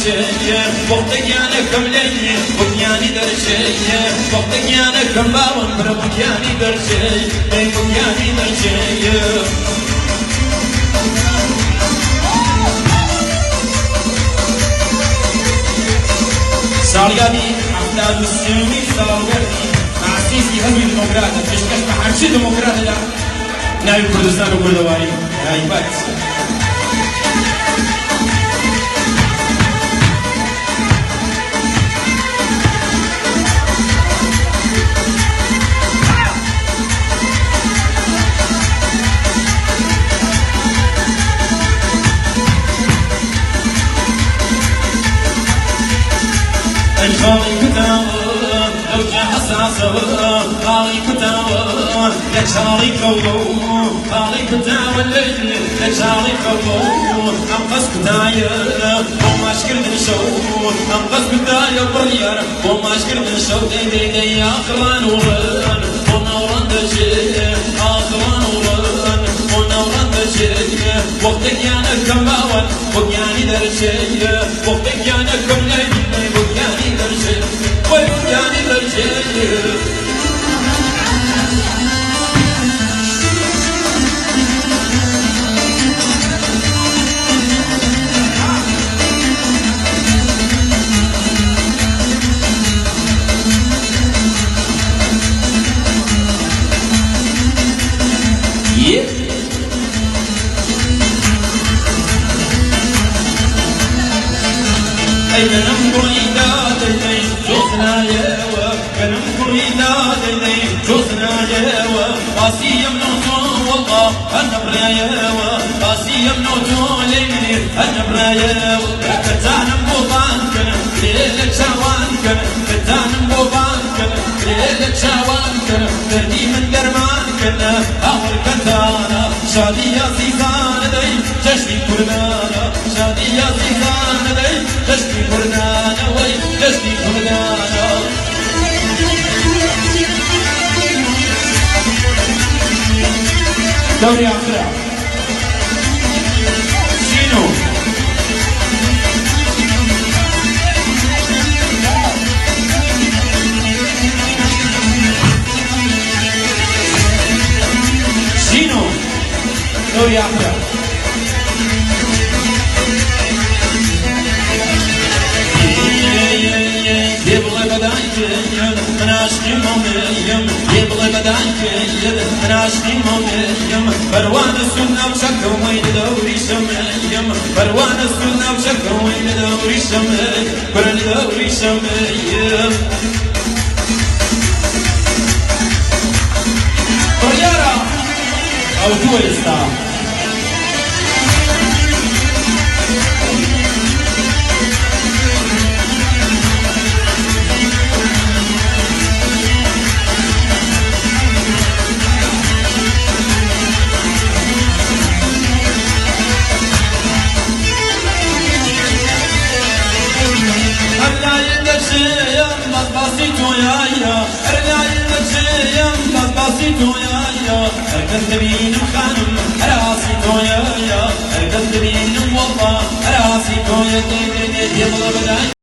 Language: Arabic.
درچه وقتیانه کم لیه بکنیانی درچه وقتیانه کم باون بر بکنیانی درچه بکنیانی درچه ساڵیادی هەفتاد و سێوەمی ساڵگەرمی تاسیسی هەزمی دموکراتە پێشکەش بە هەرچی دموکراتە لە ناوی کوردستان و کوردەواری تایبەت خاڵی کوتاوە لەوجە حەساسەوە خاڵی کوتاوە لە چاڵی کەوتە خاڵی کوتاوە لە چاڵی کەوتە ئەم قەس کوتایە بۆ ماشکردن شەو ئەم قەس کوتایە بڕیار بۆ ماشکردن شەو دەی ئاخڕان وڕن بۆ ناوڕان دەچێت ئاخڕان وڕن بۆ ناوڕان دەچێت وەختێکیانە کەم باوە بۆگیانی دەرچێت وەختێکیانە کەم لای بۆگیانی دەرچێت وەی بۆگیانی دەرچێت Benim kuridadeyim Cosna yewa Benim kuridadeyim Cosna yewa Asiyem noto valla Anabra yewa Asiyem noto leyni Anabra yewa Ketanim boban kanım Lele çavan kanım Ketanim boban kanım Lele çavan kanım Verdiğimin derman kanım Ağır katana Şadiya zizan edeyim Çeşmi kurdana Şadiya zizan edeyim Çeşmi kurdana Vay çeşmi kurdana دوري آخرة شنو شنو دوري آخرة يبغى بدايك أنا عشقي مميم يبغى بدايك أنا عشقي مميم بروان السنة بشكل وين دوري شميم بروان السنة بشكل وين دوري شميم برن دوري شميم طيارة أو دول ستار هرقد بينم خانم راسي تويا هرقد بينم والله راسي تويا يبغى بداية